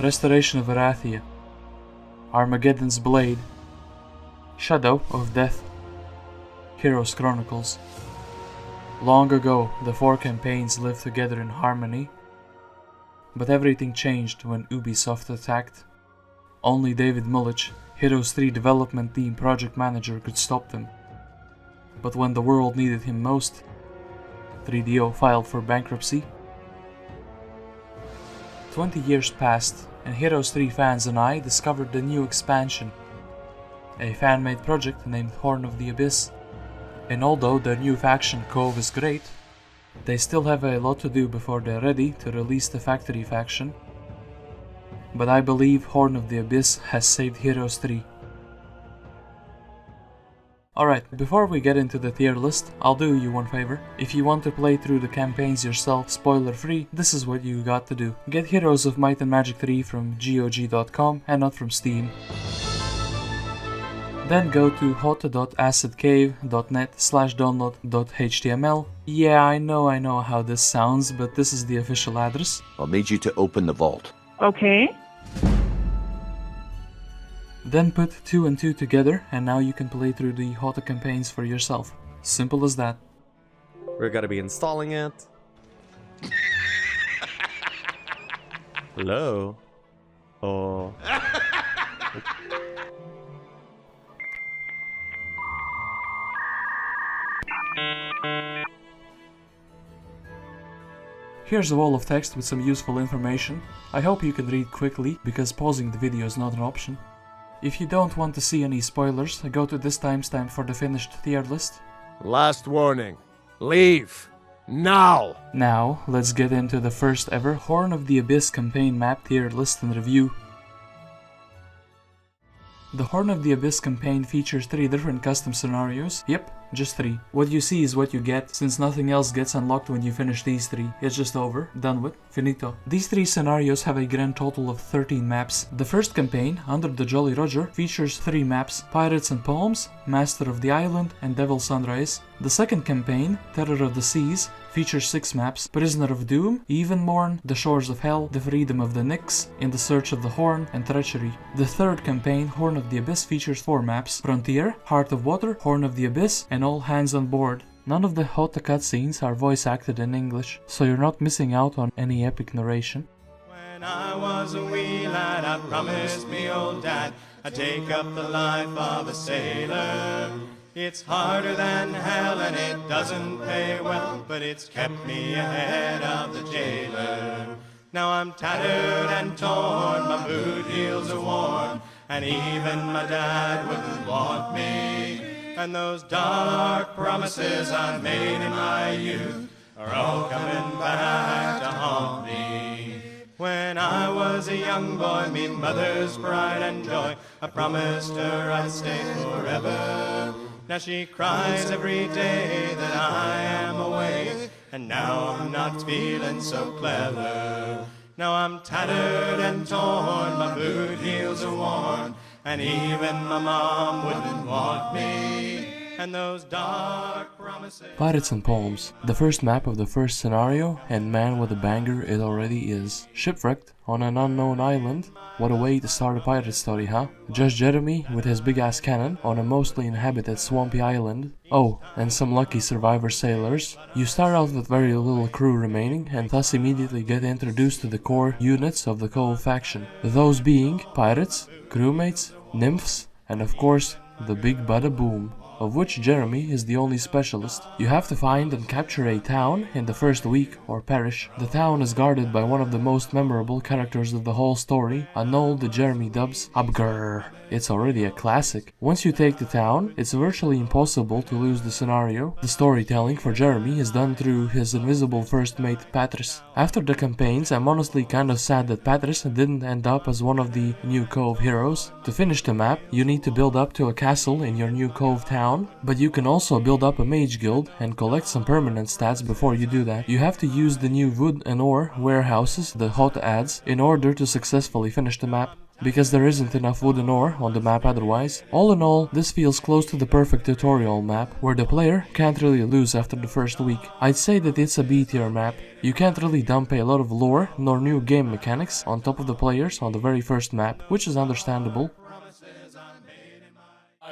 Restoration of Erathia, Armageddon's Blade, Shadow of Death, Heroes Chronicles. Long ago, the 4 campaigns lived together in harmony, but everything changed when Ubisoft attacked. Only David Mullich, Heroes 3 development team project manager, could stop them. But when the world needed him most, 3DO filed for bankruptcy. 20 years passed, and Heroes 3 fans and I discovered the new expansion, a fan-made project named Horn of the Abyss. And although their new faction Cove is great, they still have a lot to do before they're ready to release the factory faction. But I believe Horn of the Abyss has saved Heroes 3. Alright, before we get into the tier list, I'll do you one favor. If you want to play through the campaigns yourself spoiler free, this is what you got to do. Get Heroes of Might and Magic 3 from GOG.com and not from Steam. Then go to hota.acidcave.net/download.html. Yeah, I know how this sounds, but this is the official address. I'll need you to open the vault. Okay. Then put 2 and 2 together, and now you can play through the hota campaigns for yourself. Simple as that. We're gonna be installing it. Hello? Oh. Here's a wall of text with some useful information. I hope you can read quickly, because pausing the video is not an option. If you don't want to see any spoilers, go to this timestamp for the finished tier list. Last warning. Leave. Now! Now, let's get into the first ever Horn of the Abyss campaign map tier list and review. The Horn of the Abyss campaign features 3 different custom scenarios. Yep, just 3. What you see is what you get, since nothing else gets unlocked when you finish these 3. It's just over, done with, finito. These 3 scenarios have a grand total of 13 maps. The first campaign, Under the Jolly Roger, features 3 maps: Pirates and Poems, Master of the Island, and Devil Sunrise. The second campaign, Terror of the Seas, features 6 maps: Prisoner of Doom, Evenmorn, The Shores of Hell, The Freedom of the Nyx, In the Search of the Horn, and Treachery. The third campaign, Horn of the Abyss, features 4 maps: Frontier, Heart of Water, Horn of the Abyss, and All Hands on Board. None of the hota cutscenes are voice acted in English, so you're not missing out on any epic narration. When I was a wee lad, I promised me old dad I'd take up the life of a sailor. It's harder than hell and it doesn't pay well, but it's kept me ahead of the jailer. Now I'm tattered and torn, my boot heels are worn, and even my dad wouldn't want me. And those dark promises I made in my youth are all coming back to haunt me. When I was a young boy, me mother's pride and joy, I promised her I'd stay forever. Now she cries every day that I am away, and now I'm not feeling so clever. Now I'm tattered and torn, my boot heels are worn, and even my mom wouldn't want me. And those dark promises... Pirates and Poems, the first map of the first scenario, and man what a banger it already is. Shipwrecked on an unknown island. What a way to start a pirate story, huh? Just Jeremy with his big ass cannon on a mostly inhabited swampy island. Oh, and some lucky survivor sailors. You start out with very little crew remaining, and thus immediately get introduced to the core units of the Cove faction. Those being pirates, crewmates, nymphs, and of course the Big Bada Boom, of which Jeremy is the only specialist. You have to find and capture a town in the first week or perish. The town is guarded by one of the most memorable characters of the whole story, a knoll that Jeremy dubs Abgrrr. It's already a classic. Once you take the town, it's virtually impossible to lose the scenario. The storytelling for Jeremy is done through his invisible first mate Patris. After the campaigns, I'm honestly kind of sad that Patris didn't end up as one of the new Cove heroes. To finish the map, you need to build up to a castle in your new Cove town, but you can also build up a mage guild and collect some permanent stats before you do that. You have to use the new wood and ore warehouses that hota adds in order to successfully finish the map. because there isn't enough wood and ore on the map otherwise. All in all, this feels close to the perfect tutorial map, where the player can't really lose after the first week. I'd say that it's a B tier map. You can't really dump a lot of lore nor new game mechanics on top of the players on the very first map, which is understandable.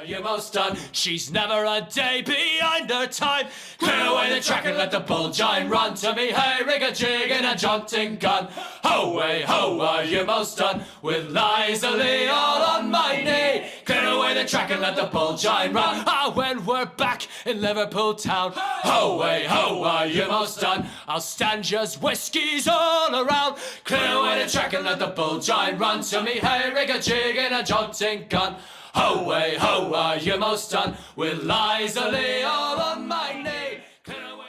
You're most done, she's never a day behind her time. Clear away the track and let the bull giant run to me. Hey, rig a jig and a jaunting gun. Ho, way, ho, are you most done with Liza Lee all on my knee? Clear away the track and let the bull giant run. Ah, when we're back in Liverpool town. Ho, way, ho, are you most done? I'll stand yours whiskies all around. Clear away the track and let the bull giant run to me. Hey, rig a jig and a jaunting gun. Ho, way, ho, are you most done with Liza Lee all on my knee?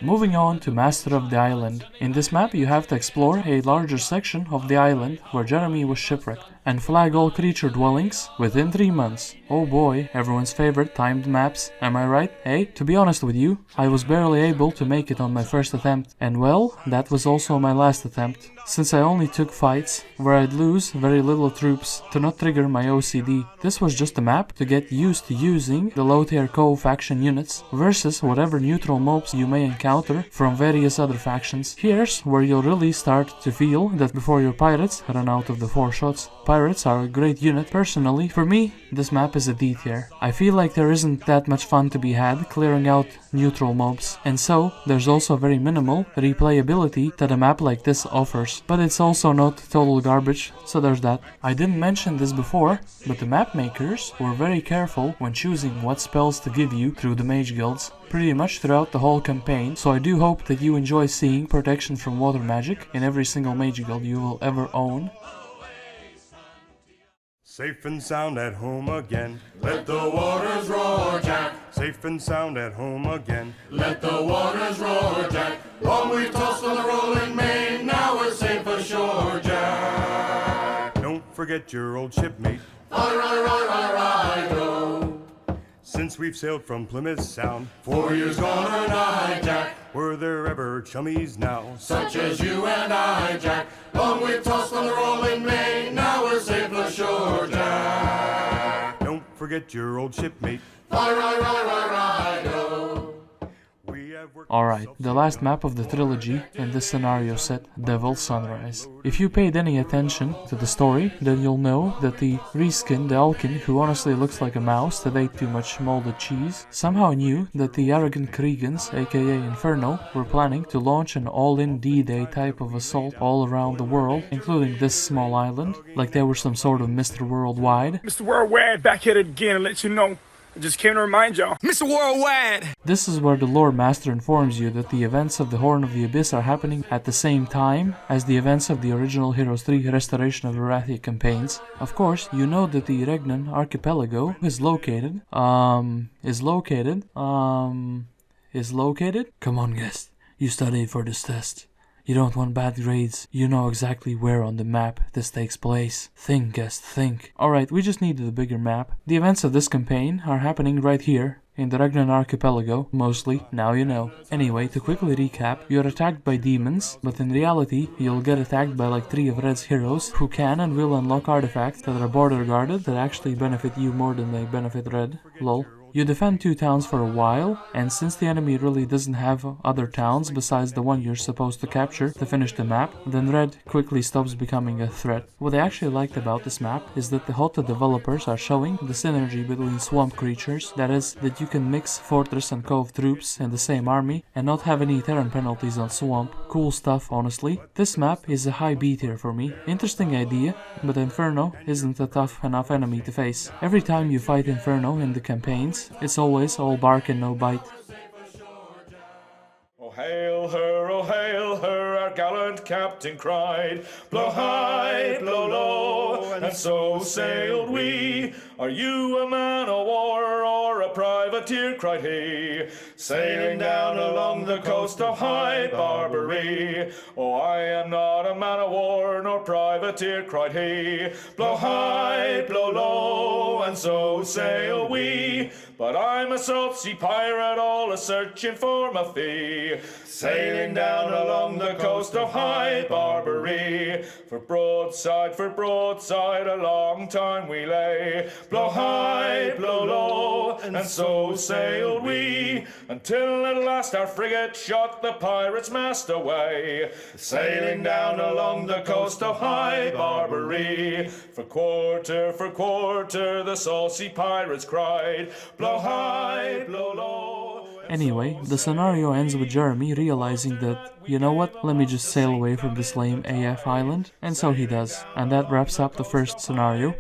Moving on to Master of the Island. In this map you have to explore a larger section of the island where Jeremy was shipwrecked, and flag all creature dwellings within 3 months. Oh boy, everyone's favorite timed maps, am I right? Eh? To be honest with you, I was barely able to make it on my first attempt, and well, that was also my last attempt, since I only took fights where I'd lose very little troops to not trigger my OCD. This was just a map to get used to using the low tier cove faction units versus whatever neutral mobs you may encounter from various other factions. Here's where you'll really start to feel that before your pirates run out of the 4 shots. Pirates are a great unit. Personally, for me, this map is a D tier. I feel like there isn't that much fun to be had clearing out neutral mobs, and so there's also very minimal replayability that a map like this offers. But it's also not total garbage, so there's that. I didn't mention this before, but the map makers were very careful when choosing what spells to give you through the mage guilds, pretty much throughout the whole campaign, so I do hope that you enjoy seeing protection from water magic in every single mage guild you will ever own. Safe and sound at home again. Let the waters roar, Jack. Safe and sound at home again. Let the waters roar, Jack. Long we've tossed on the rolling main, now we're safe ashore, Jack. Don't forget your old shipmate. Fi-ri-ri-ri-ri-do. Since we've sailed from Plymouth Sound, 4 years gone or nigh, Jack. were there ever chummies now? Such as you and I, Jack. Long we've tossed on the rolling main, now we're safe ashore, Jack. Don't forget your old shipmate. Fi-ri-ri-ri-ri-do. Alright, the last map of the trilogy in this scenario set, Devil's Sunrise. If you paid any attention to the story, then you'll know that the reskin, the Alkin, who honestly looks like a mouse that ate too much molded cheese, somehow knew that the arrogant Kriegans, aka Inferno, were planning to launch an all-in D-Day type of assault all around the world, including this small island, like they were some sort of Mr. Worldwide. Mr. Worldwide, back at it again and let you know. I just came to remind y'all. Mr. Worldwide! This is where the lore master informs you that the events of the Horn of the Abyss are happening at the same time as the events of the original Heroes 3 Restoration of Erathia campaigns. Of course, you know that the Regnan archipelago is located. Come on, guest. You studied for this test. You don't want bad grades. You know exactly where on the map this takes place. Think, guest, think. Alright, we just needed a bigger map. The events of this campaign are happening right here, in the Regnan archipelago, mostly. Now you know. Anyway, to quickly recap, you're attacked by demons, but in reality, you'll get attacked by like 3 of Red's heroes, who can and will unlock artifacts that are border guarded that actually benefit you more than they benefit Red. Lol. You defend 2 towns for a while, and since the enemy really doesn't have other towns besides the one you're supposed to capture to finish the map, then Red quickly stops becoming a threat. What I actually liked about this map is that the hota developers are showing the synergy between swamp creatures, that is, that you can mix fortress and cove troops in the same army and not have any Terran penalties on swamp. Cool stuff, honestly. This map is a high B tier for me. Interesting idea, but Inferno isn't a tough enough enemy to face. Every time you fight Inferno in the campaigns, it's always all bark and no bite. Oh hail her, our gallant captain cried. Blow high, blow low, and so sailed we. Are you a man of war or a privateer, cried he, sailing down along the coast of high Barbary? Oh, I am not a man of war nor privateer, cried he. Blow high, blow low, and so sail we. But I'm a salt sea pirate, all a searching for my fee, sailing down along the coast coast of High Barbary. For broadside, a long time we lay. Blow high, blow low, and so sailed we, until at last our frigate shot the pirate's mast away. Sailing down along the coast of High Barbary. For quarter, the saucy pirates cried. Blow high, blow low. Anyway, the scenario ends with Jeremy realizing that, you know what, let me just sail away from this lame AF island, and so he does. And that wraps up the first scenario.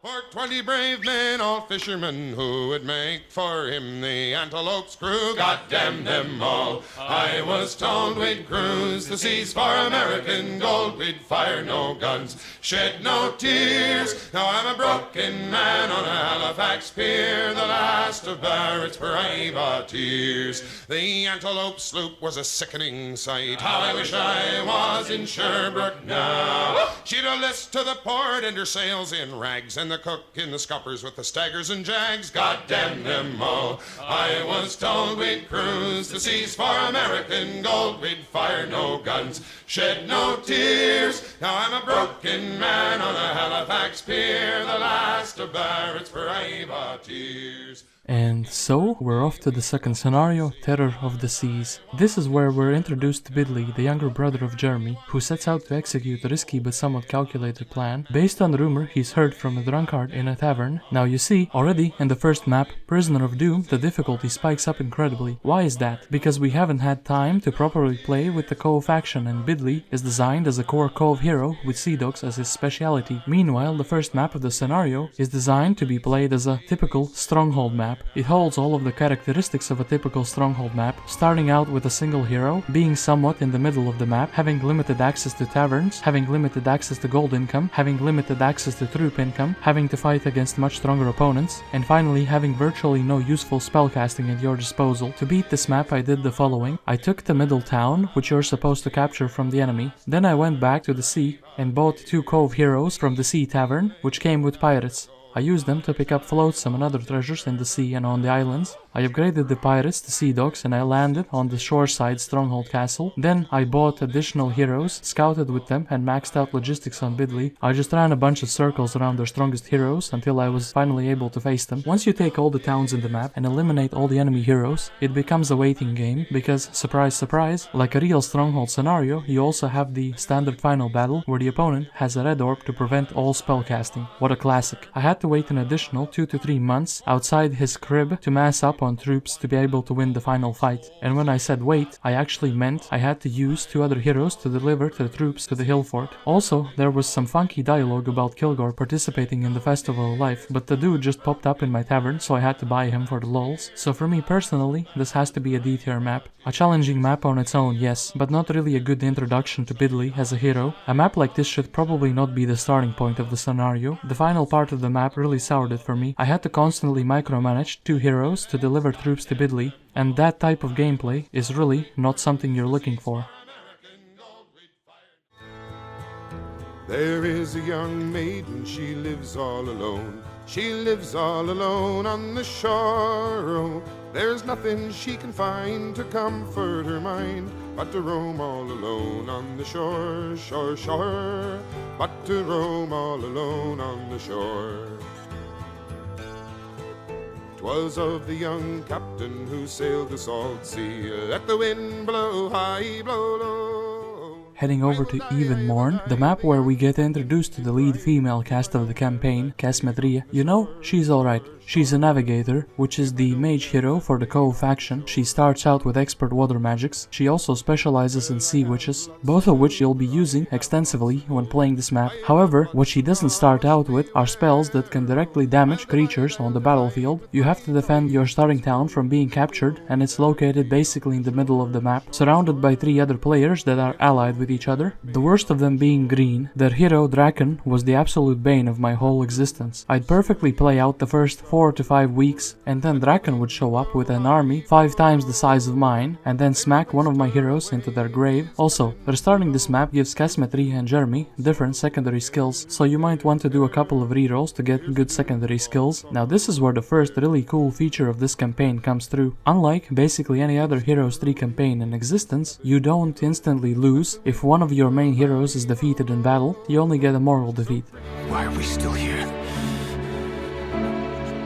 For 20 brave men, all fishermen, who would make for him the antelope's crew. God damn them all. I was told we'd cruise the seas for American gold. We'd fire no guns, shed no tears. Now I'm a broken man on a Halifax pier, the last of Barrett's privateers. The antelope sloop was a sickening sight. How I wish I was in Sherbrooke now. She'd a list to the port and her sails in rags, and the cook in the scuppers with the staggers and jags. God damn them all. I was told we'd cruise the seas for American gold. We'd fire no guns, shed no tears. Now I'm a broken man on a Halifax pier, the last of Barrett's privateers. And so, we're off to the second scenario, Terror of the Seas. This is where we're introduced to Bidley, the younger brother of Jeremy, who sets out to execute a risky but somewhat calculated plan, based on the rumor he's heard from a drunkard in a tavern. Now you see, already in the first map, Prisoner of Doom, the difficulty spikes up incredibly. Why is that? Because we haven't had time to properly play with the Cove faction, and Bidley is designed as a core Cove hero with Sea Dogs as his speciality. Meanwhile, the first map of the scenario is designed to be played as a typical Stronghold map. It holds all of the characteristics of a typical Stronghold map, starting out with a single hero, being somewhat in the middle of the map, having limited access to taverns, having limited access to gold income, having limited access to troop income, having to fight against much stronger opponents, and finally having virtually no useful spellcasting at your disposal. To beat this map I did the following. I took the middle town, which you're supposed to capture from the enemy. Then I went back to the sea and bought 2 Cove heroes from the Sea Tavern, which came with pirates. I used them to pick up flotsam and other treasures in the sea and on the islands. I upgraded the pirates to Sea Dogs and I landed on the shoreside Stronghold Castle. Then I bought additional heroes, scouted with them and maxed out logistics on Bidley. I just ran a bunch of circles around their strongest heroes until I was finally able to face them. Once you take all the towns in the map and eliminate all the enemy heroes, it becomes a waiting game because, surprise surprise, like a real Stronghold scenario, you also have the standard final battle where the opponent has a red orb to prevent all spellcasting. What a classic. I had to wait an additional 2 to 3 months outside his crib to mass up on troops to be able to win the final fight. And when I said wait, I actually meant I had to use 2 other heroes to deliver the troops to the hill fort. Also, there was some funky dialogue about Kilgore participating in the Festival of Life, but the dude just popped up in my tavern, so I had to buy him for the lols. So for me personally, this has to be a D tier map. A challenging map on its own, yes, but not really a good introduction to Bidley as a hero. A map like this should probably not be the starting point of the scenario. The final part of the map really soured it for me. I had to constantly micromanage 2 heroes to deliver troops to Bidley, and that type of gameplay is really not something you're looking for. There is a young maiden, she lives all alone. She lives all alone on the shore. Oh, there's nothing she can find to comfort her mind but to roam all alone on the shore, shore, shore. But to roam all alone on the shore. 'Twas of the young captain who sailed the salt sea. Let the wind blow high, blow low. Heading over to Evenmorn, the map where we get introduced to the lead female cast of the campaign, Casmetria. You know, she's alright. She's a navigator, which is the mage hero for the Cove faction. She starts out with expert water magics. She also specializes in sea witches, both of which you'll be using extensively when playing this map. However, what she doesn't start out with are spells that can directly damage creatures on the battlefield. You have to defend your starting town from being captured, and it's located basically in the middle of the map, surrounded by 3 other players that are allied with each other. The worst of them being green. Their hero, Draken, was the absolute bane of my whole existence. I'd perfectly play out the first 4 to 5 weeks, and then Draken would show up with an army 5 times the size of mine, and then smack one of my heroes into their grave. Also, restarting this map gives Kasmetri and Jeremy different secondary skills, so you might want to do a couple of rerolls to get good secondary skills. Now this is where the first really cool feature of this campaign comes through. Unlike basically any other Heroes 3 campaign in existence, you don't instantly lose. If one of your main heroes is defeated in battle, you only get a moral defeat. Why are we still here?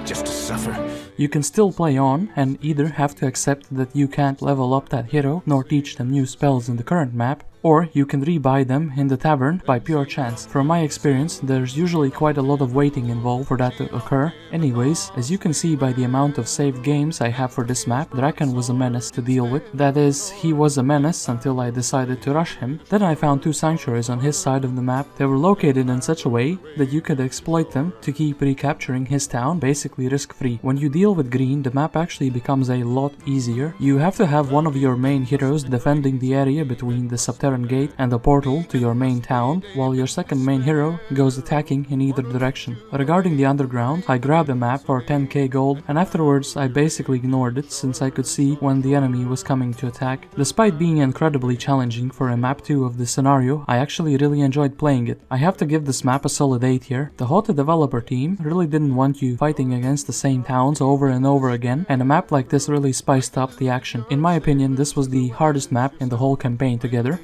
Just to suffer? You can still play on and either have to accept that you can't level up that hero nor teach them new spells in the current map, or you can rebuy them in the tavern by pure chance. From my experience, there's usually quite a lot of waiting involved for that to occur. Anyways, as you can see by the amount of saved games I have for this map, Draken was a menace to deal with. That is, he was a menace until I decided to rush him. Then I found 2 sanctuaries on his side of the map. They were located in such a way that you could exploit them to keep recapturing his town, basically risk-free. When you deal with green, the map actually becomes a lot easier. You have to have one of your main heroes defending the area between the subterranean gate and the portal to your main town, while your second main hero goes attacking in either direction. Regarding the underground, I grabbed a map for 10k gold, and afterwards I basically ignored it since I could see when the enemy was coming to attack. Despite being incredibly challenging for a map 2 of this scenario, I actually really enjoyed playing it. I have to give this map a solid 8 here. The hota developer team really didn't want you fighting against the same towns over and over again, and a map like this really spiced up the action. In my opinion, this was the hardest map in the whole campaign together.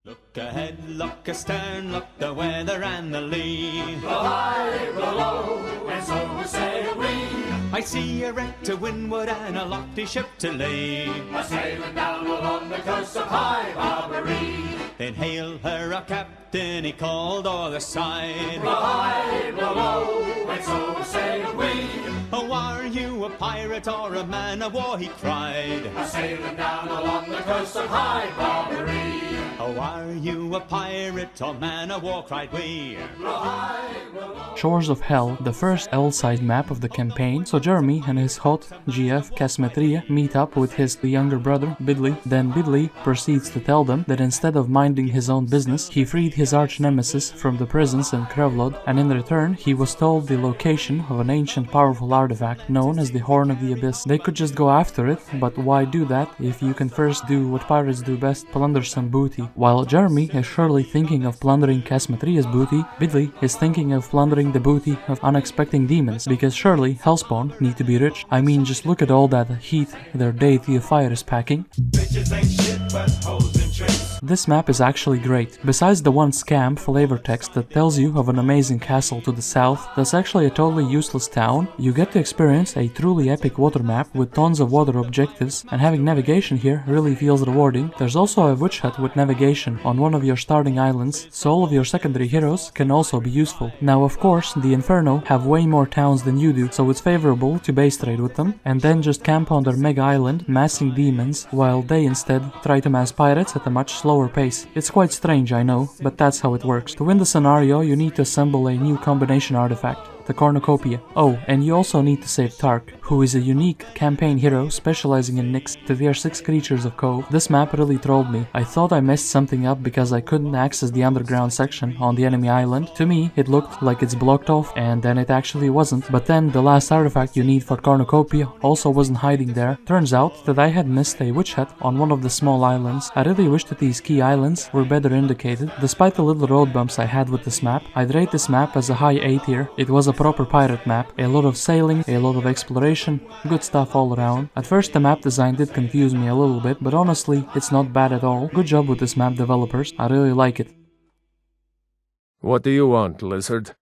Look ahead, look astern, look the weather and the lee. Blow high, blow low, and so sail we. I see a wreck to windward and a lofty ship to lee. A sailing down along the coast of High Barbary. Then hail her a captain, he called o'er the side. Blow high, blow low, and so sail we. Oh, are you a pirate or a man of war, he cried. A sailing down along the coast of High Barbary. Oh, are you a pirate or man of war, cried we. Blow high, blow low. Shores of Hell, the first L-side map of the campaign, so Jeremy and his hot GF Kasmetria meet up with his younger brother Bidley. Then Bidley proceeds to tell them that instead of minding his own business, he freed his arch-nemesis from the prisons in Krevlod, and in return he was told the location of an ancient powerful artifact known as the Horn of the Abyss. They could just go after it, but why do that if you can first do what pirates do best, plunder some booty? While Jeremy is surely thinking of plundering Kasmetria's booty, Bidley is thinking of plundering the booty of unexpected demons, because surely Hellspawn need to be rich. I mean, just look at all that heat their deity of fire is packing. Bitches ain't shit but hoes and tricks. This map is actually great. Besides the one scam flavor text that tells you of an amazing castle to the south that's actually a totally useless town, you get to experience a truly epic water map with tons of water objectives, and having navigation here really feels rewarding. There's also a witch hut with navigation on one of your starting islands, so all of your secondary heroes can also be useful. Now of course, the Inferno have way more towns than you do, so it's favorable to base trade with them, and then just camp on their mega island, massing demons, while they instead try to mass pirates at a much slower pace. It's quite strange, I know, but that's how it works. To win the scenario, you need to assemble a new combination artifact, the cornucopia. Oh, and you also need to save Tark, who is a unique campaign hero specializing in Nyx, the tier 6 creatures of Cove. This map really trolled me. I thought I messed something up because I couldn't access the underground section on the enemy island. To me, it looked like it's blocked off, and then it actually wasn't. But then the last artifact you need for cornucopia also wasn't hiding there. Turns out that I had missed a witch hut on one of the small islands. I really wish that these key islands were better indicated. Despite the little road bumps I had with this map, I'd rate this map as a high A tier. It was a proper pirate map, a lot of sailing, a lot of exploration, good stuff all around. At first the map design did confuse me a little bit, but honestly it's not bad at all. Good job with this map, developers, I really like it. What do you want, lizard?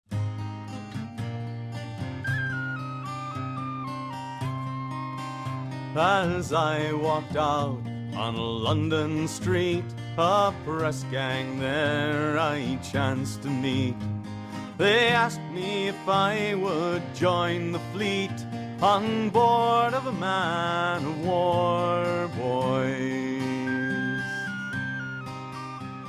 As I walked out on a London street, a press gang there I chanced to meet. They asked me if I would join the fleet on board of a man of war, boys.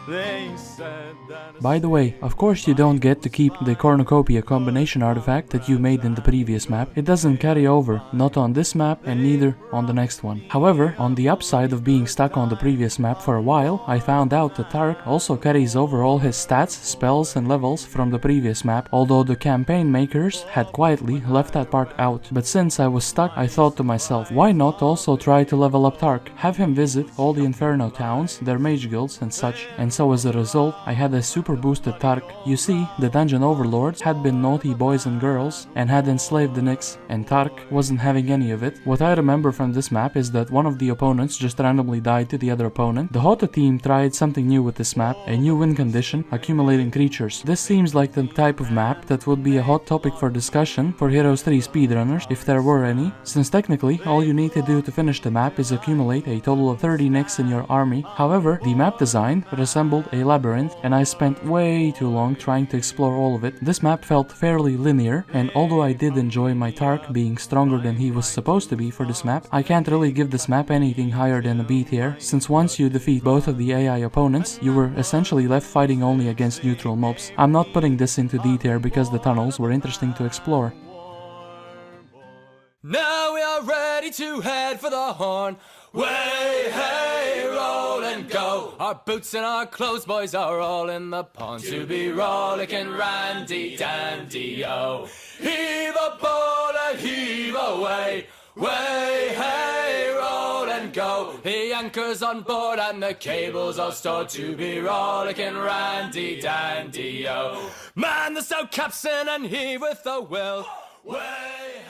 They said By the way, of course you don't get to keep the cornucopia combination artifact that you made in the previous map. It doesn't carry over, not on this map and neither on the next one. However, on the upside of being stuck on the previous map for a while, I found out that Tark also carries over all his stats, spells and levels from the previous map, although the campaign makers had quietly left that part out. But since I was stuck, I thought to myself, why not also try to level up Tark? Have him visit all the Inferno towns, their mage guilds and such, and so as a result, I had a super boosted Tark. You see, the dungeon overlords had been naughty boys and girls and had enslaved the Nyx, and Tark wasn't having any of it. What I remember from this map is that one of the opponents just randomly died to the other opponent. The Hota team tried something new with this map, a new win condition, accumulating creatures. This seems like the type of map that would be a hot topic for discussion for Heroes 3 speedrunners, if there were any, since technically all you need to do to finish the map is accumulate a total of 30 Nyx in your army. However, the map design resembled a labyrinth, and I spent way too long trying to explore all of it. This map felt fairly linear, and although I did enjoy my Tark being stronger than he was supposed to be for this map, I can't really give this map anything higher than a B tier, since once you defeat both of the AI opponents, you were essentially left fighting only against neutral mobs. I'm not putting this into D tier because the tunnels were interesting to explore. Now we are ready to head for the horn. Way, hey, roll and go. Our boots and our clothes, boys, are all in the pond to be rollicking randy dandy, oh. Heave a boat and heave away. Way, hey, roll and go. The anchor's on board and the cable's all stored to be rollicking randy dandy, oh. Man the stout capstan and heave with a will.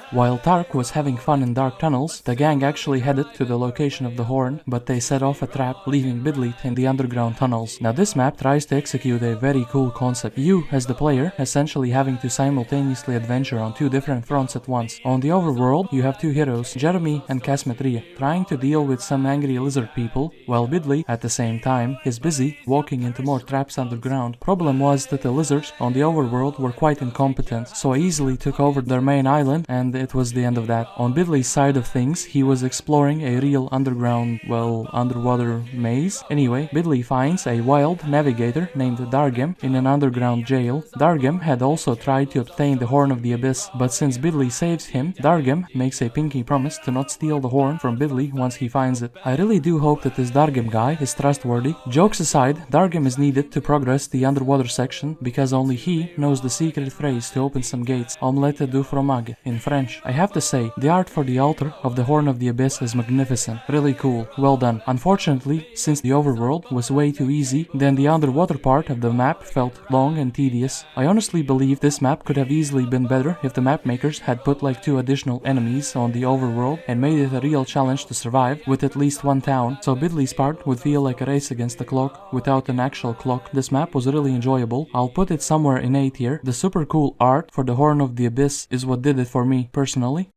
While Tark was having fun in dark tunnels, the gang actually headed to the location of the horn, but they set off a trap, leaving Bidley in the underground tunnels. Now this map tries to execute a very cool concept. You, as the player, essentially having to simultaneously adventure on two different fronts at once. On the overworld, you have two heroes, Jeremy and Casmetria, trying to deal with some angry lizard people, while Bidley, at the same time, is busy walking into more traps underground. Problem was that the lizards on the overworld were quite incompetent, so I easily took over their main island, and it was the end of that. On Bidley's side of things, he was exploring a real underground, well, underwater maze. Anyway, Bidley finds a wild navigator named Dargem in an underground jail. Dargem had also tried to obtain the Horn of the Abyss, but since Bidley saves him, Dargem makes a pinky promise to not steal the horn from Bidley once he finds it. I really do hope that this Dargem guy is trustworthy. Jokes aside, Dargem is needed to progress the underwater section because only he knows the secret phrase to open some gates, omelette du fromage in French. I have to say, the art for the altar of the Horn of the Abyss is magnificent. Really cool. Well done. Unfortunately, since the overworld was way too easy, then the underwater part of the map felt long and tedious. I honestly believe this map could have easily been better if the map makers had put like 2 additional enemies on the overworld and made it a real challenge to survive with at least 1 town, so Bidley's part would feel like a race against the clock without an actual clock. This map was really enjoyable. I'll put it somewhere in A tier. The super cool art for the Horn of the Abyss is what did it for me personally.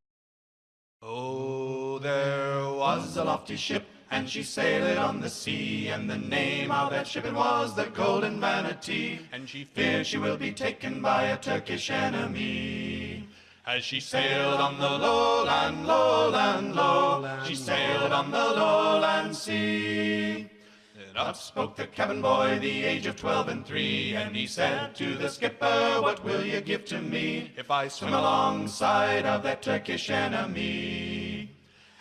Oh, there was a lofty ship, and she sailed on the sea, and the name of that ship it was the Golden Vanity, and she fears she will be taken by a Turkish enemy. As she sailed on the lowland, lowland, low, she sailed on the lowland sea. Up spoke the cabin boy, the age of 12 and 3, and he said to the skipper, what will you give to me if I swim alongside of that Turkish enemy?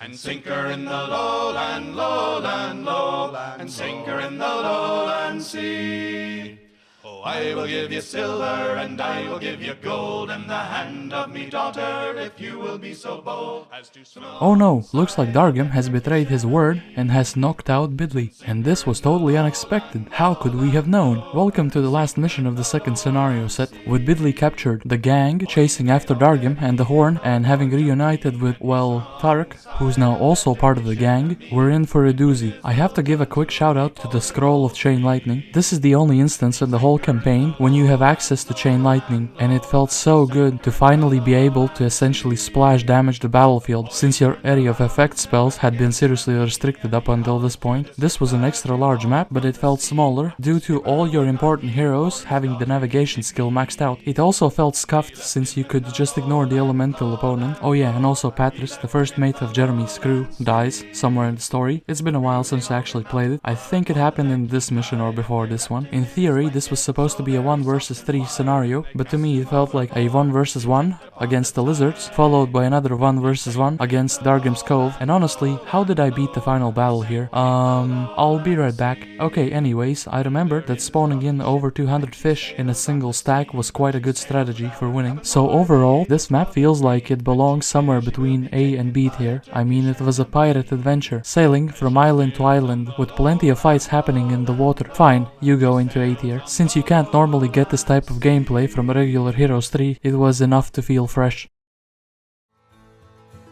And sink her in the lowland, lowland, low, and sink her in the lowland sea. Oh, I will give you silver, and I will give you gold, and the hand of me daughter, if you will be so bold as to swim along. Oh no, looks like Dargem has betrayed his word and has knocked out Bidley. And this was totally unexpected. How could we have known? Welcome to the last mission of the second scenario set. With Bidley captured, the gang chasing after Dargem and the Horn, and having reunited with, well, Tark, who's now also part of the gang, we're in for a doozy. I have to give a quick shout out to the Scroll of Chain Lightning. This is the only instance in the whole campaign campaign when you have access to Chain Lightning, and it felt so good to finally be able to essentially splash damage the battlefield, since your area of effect spells had been seriously restricted up until this point. This was an extra large map, but it felt smaller due to all your important heroes having the navigation skill maxed out. It also felt scuffed since you could just ignore the elemental opponent. Oh yeah, and also Patris, the first mate of Jeremy's crew, dies somewhere in the story. It's been a while since I actually played it. I think it happened in this mission or before this one. In theory, this was supposed to be a 1 versus 3 scenario, but to me it felt like a 1 versus 1 against the lizards, followed by another 1 versus 1 against Dargrim's Cove. And honestly, how did I beat the final battle here? I'll be right back. Okay, anyways, I remembered that spawning in over 200 fish in a single stack was quite a good strategy for winning. So overall, this map feels like it belongs somewhere between A and B tier. I mean, it was a pirate adventure, sailing from island to island with plenty of fights happening in the water. Fine, you go into A tier. Since you can't normally get this type of gameplay from regular Heroes 3, it was enough to feel fresh.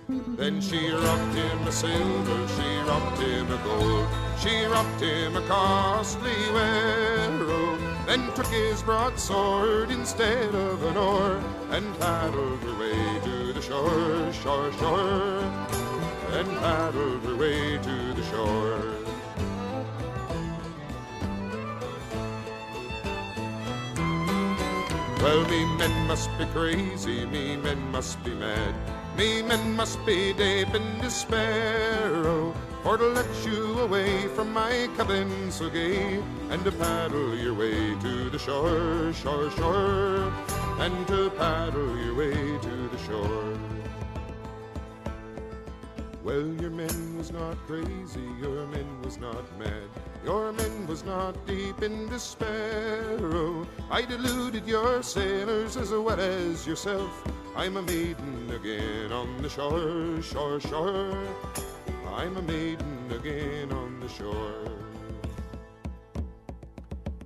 Then she robbed him a silver, she robbed him a gold, she robbed him a costly arrow, then took his broadsword instead of an oar, and paddled her way to the shore, shore, shore, and paddled her way to the shore. Well, me men must be crazy, me men must be mad, me men must be deep in despair, oh, for to let you away from my cabin so gay, and to paddle your way to the shore, shore, shore, and to paddle your way to the shore. Well, your men was not crazy, your men was not mad, your men was not deep in despair, oh, I deluded your sailors as well as yourself, I'm a maiden again on the shore, shore, shore, I'm a maiden again on the shore.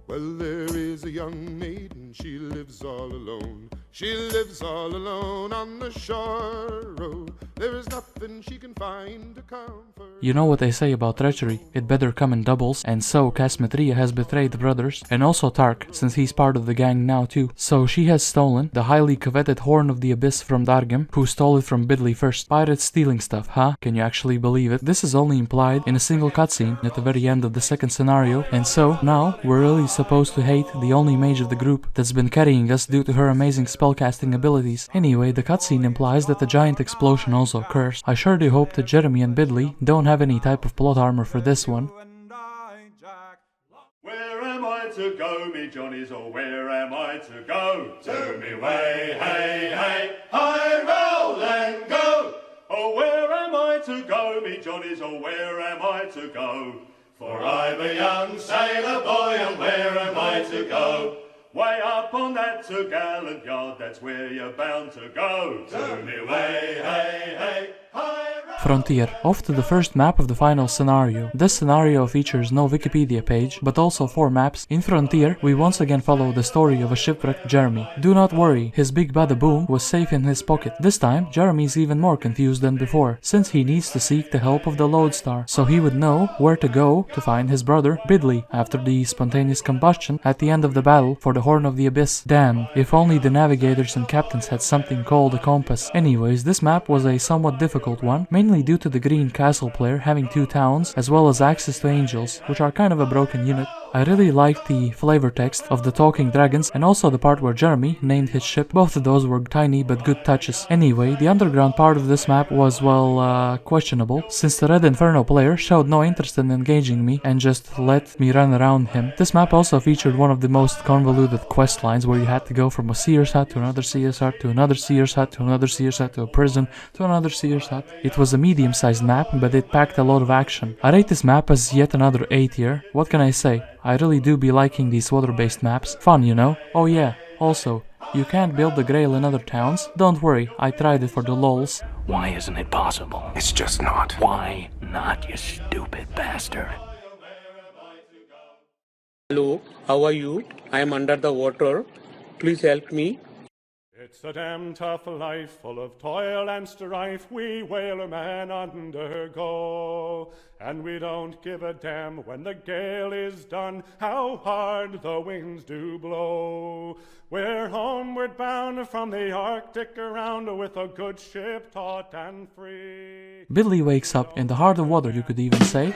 Well, there is a young maiden, she lives all alone, she lives all alone on the shore, oh, there is nothing she can find to comfort. You know what they say about treachery, it better come in doubles, and so Casmetria has betrayed the brothers, and also Tark, since he's part of the gang now too. So she has stolen the highly coveted Horn of the Abyss from Dargrim, who stole it from Bidley first. Pirates stealing stuff, huh? Can you actually believe it? This is only implied in a single cutscene at the very end of the second scenario, and so now we're really supposed to hate the only mage of the group that's been carrying us due to her amazing spellcasting abilities. Anyway, the cutscene implies that the giant explosion also occurs. I sure do hope that Jeremy and Bidley don't have any type of plot armor for this one. Where am I to go, me Johnnies, or where am I to go? To me way, hey, hey, high roll and go. Oh, where am I to go, me Johnnies, or where am I to go? For I'm a young sailor boy, and where am I to go? Way up on that topgallant yard, that's where you're bound to go. To me way, hey, hey, high. Frontier, off to the first map of the final scenario. This scenario features no Wikipedia page, but also 4 maps. In Frontier, we once again follow the story of a shipwrecked Jeremy. Do not worry, his big bada boom was safe in his pocket. This time, Jeremy's even more confused than before, since he needs to seek the help of the Lodestar, so he would know where to go to find his brother, Bidley, after the spontaneous combustion at the end of the battle for the Horn of the Abyss. Damn, if only the navigators and captains had something called a compass. Anyways, this map was a somewhat difficult one, mainly due to the green castle player having 2 towns, as well as access to angels, which are kind of a broken unit. I really liked the flavor text of the talking dragons, and also the part where Jeremy named his ship. Both of those were tiny but good touches. Anyway, the underground part of this map was, well, questionable, since the Red Inferno player showed no interest in engaging me and just let me run around him. This map also featured one of the most convoluted quest lines, where you had to go from a seer's hut to another seer's hut to another seer's hut to another seer's hut to a prison to another seer's hut. It was a medium-sized map, but it packed a lot of action. I rate this map as yet another A tier. What can I say? I really do be liking these water-based maps. Fun, you know? Oh yeah, also, you can't build the Grail in other towns. Don't worry, I tried it for the lols. Why isn't it possible? It's just not. Why not, you stupid bastard? Hello, how are you? I am under the water. Please help me. It's a damn tough life, full of toil and strife, we whalermen undergo. And we don't give a damn when the gale is done, how hard the winds do blow. We're homeward bound from the Arctic around, with a good ship taut and free. Billy wakes up in the heart of water, you could even say.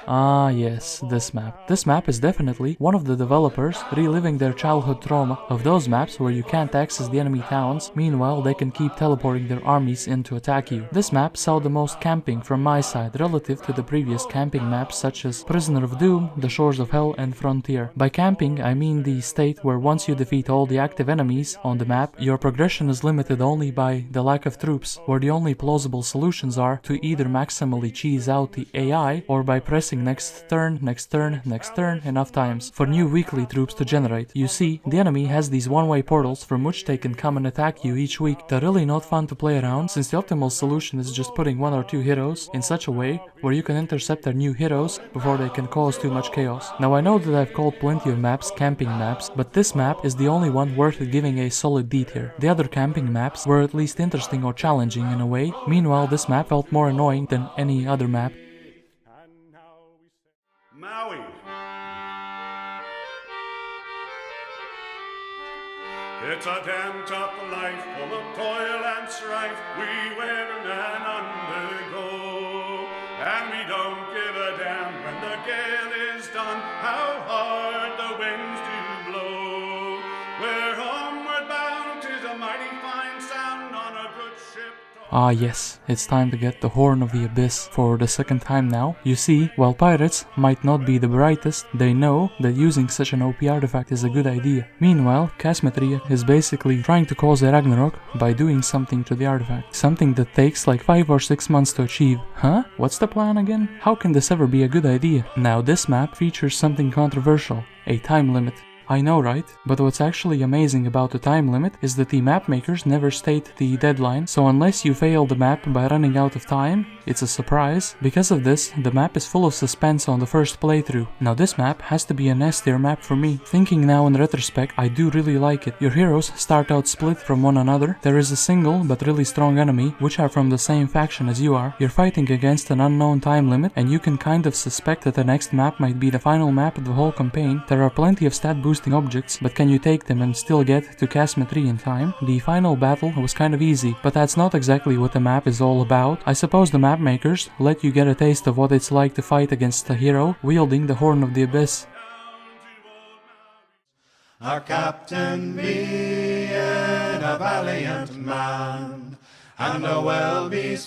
Ah yes, this map. This map is definitely one of the developers reliving their childhood trauma of those maps where you can't access the enemy towns, meanwhile they can keep teleporting their armies in to attack you. This map saw the most camping from my side relative to the previous camping maps such as Prisoner of Doom, The Shores of Hell and Frontier. By camping I mean the state where once you defeat all the active enemies on the map, your progression is limited only by the lack of troops, where the only plausible solutions are to either maximally cheese out the AI or by pressing next turn enough times for new weekly troops to generate. You see, the enemy has these one-way portals from which they can come and attack you each week. They're really not fun to play around, since the optimal solution is just putting 1 or 2 heroes in such a way where you can intercept their new heroes before they can cause too much chaos. Now I know that I've called plenty of maps camping maps, but this map is the only one worth giving a solid D tier. The other camping maps were at least interesting or challenging in a way, meanwhile this map felt more annoying than any other map. Maui. It's a damn tough life, full of toil and strife, we whalermen undergo. And we don't give a damn when the gale is done, how hard the winds do blow. We're homeward bound, 'tis a mighty fine sound on a good ship. Ah yes, it's time to get the Horn of the Abyss for the second time now. You see, while pirates might not be the brightest, they know that using such an OP artifact is a good idea. Meanwhile, Casmetria is basically trying to cause a Ragnarok by doing something to the artifact. Something that takes like 5 or 6 months to achieve. Huh? What's the plan again? How can this ever be a good idea? Now this map features something controversial, a time limit. I know, right? But what's actually amazing about the time limit is that the map makers never state the deadline, so unless you fail the map by running out of time, it's a surprise. Because of this, the map is full of suspense on the first playthrough. Now this map has to be an S tier map for me. Thinking now in retrospect, I do really like it. Your heroes start out split from one another. There is a single but really strong enemy, which are from the same faction as you are. You're fighting against an unknown time limit, and you can kind of suspect that the next map might be the final map of the whole campaign. There are plenty of stat boosting objects, but can you take them and still get to Casmetria in time? The final battle was kind of easy, but that's not exactly what the map is all about. I suppose the map makers let you get a taste of what it's like to fight against a hero wielding the Horn of the Abyss. Our captain being a valiant man, and a well-bespoken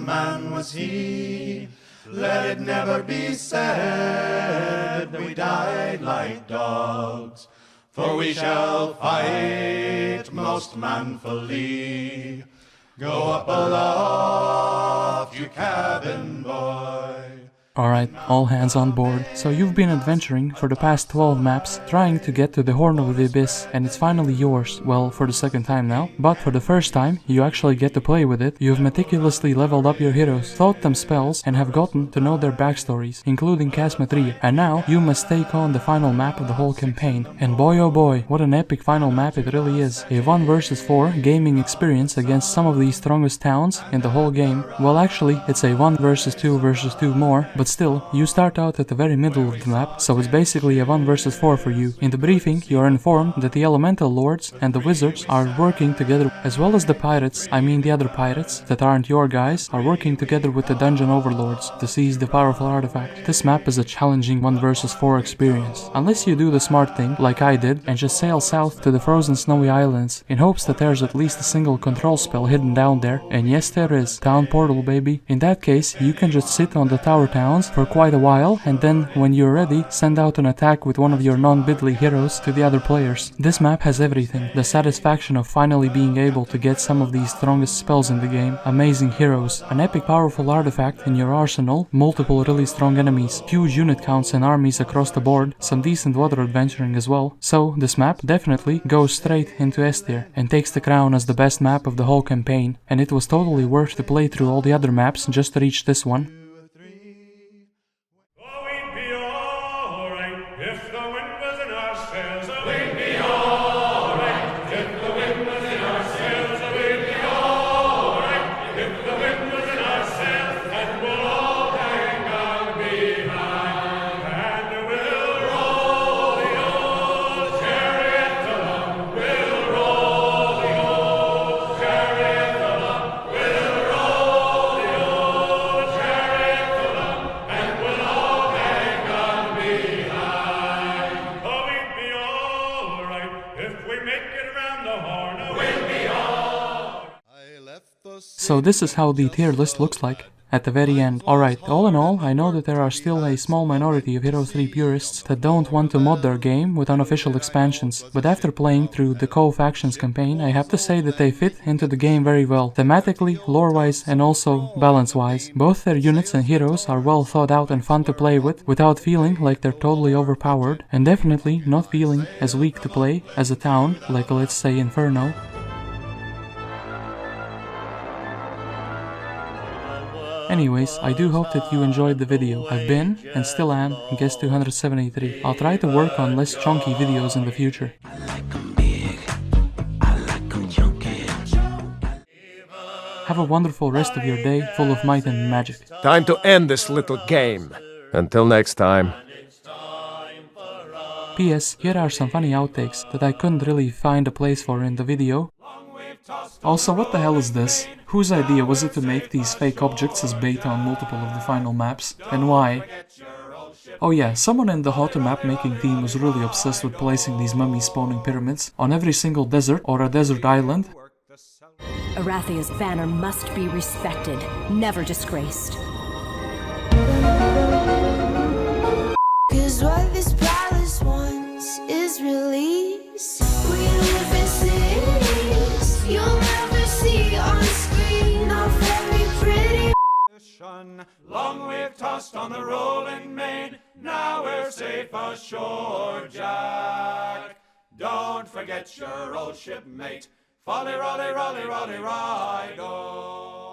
man was he. Let it never be said we died like dogs, for we shall fight most manfully. Go up aloft, you cabin boy. Alright, all hands on board. So you've been adventuring for the past 12 maps, trying to get to the Horn of the Abyss, and it's finally yours, well, for the second time now. But for the first time, you actually get to play with it. You've meticulously leveled up your heroes, taught them spells, and have gotten to know their backstories, including Casmetria. And now, you must take on the final map of the whole campaign. And boy oh boy, what an epic final map it really is. A 1 vs 4 gaming experience against some of the strongest towns in the whole game. Well, actually, it's a 1 vs 2 more, but still, you start out at the very middle of the map, so it's basically a 1 vs 4 for you. In the briefing, you are informed that the elemental lords and the wizards are working together, as well as the pirates, I mean the other pirates, that aren't your guys, are working together with the dungeon overlords to seize the powerful artifact. This map is a challenging 1 vs 4 experience, unless you do the smart thing, like I did, and just sail south to the frozen snowy islands, in hopes that there's at least a single control spell hidden down there, and yes there is, town portal baby. In that case, you can just sit on the tower towns for quite a while, and then when you're ready, send out an attack with one of your non-bidly heroes to the other players. This map has everything. The satisfaction of finally being able to get some of the strongest spells in the game, amazing heroes, an epic powerful artifact in your arsenal, multiple really strong enemies, huge unit counts and armies across the board, some decent water adventuring as well. So this map definitely goes straight into S tier and takes the crown as the best map of the whole campaign, and it was totally worth to play through all the other maps just to reach this one. We'd be So this is how the tier list looks like at the very end. Alright, all in all, I know that there are still a small minority of Hero 3 purists that don't want to mod their game with unofficial expansions, but after playing through the Cove Factions campaign, I have to say that they fit into the game very well, thematically, lore-wise, and also balance-wise. Both their units and heroes are well thought out and fun to play with, without feeling like they're totally overpowered, and definitely not feeling as weak to play as a town, like let's say Inferno. Anyways, I do hope that you enjoyed the video. I've been, and still am, guest 273. I'll try to work on less chunky videos in the future. Have a wonderful rest of your day, full of might and magic. Time to end this little game. Until next time. P.S. Here are some funny outtakes that I couldn't really find a place for in the video. Also, what the hell is this? Whose idea was it to make these fake objects as bait on multiple of the final maps? And why? Oh yeah, someone in the hota map making team was really obsessed with placing these mummy spawning pyramids on every single desert or a desert island. Erathia's banner must be respected, never disgraced. 'Cause what this palace wants is release. We live in cities you'll never see on screen, not very pretty. Long we've tossed on the rolling main, now we're safe ashore, Jack. Don't forget your old shipmate, folly, rolly, rolly, rolly, ride on.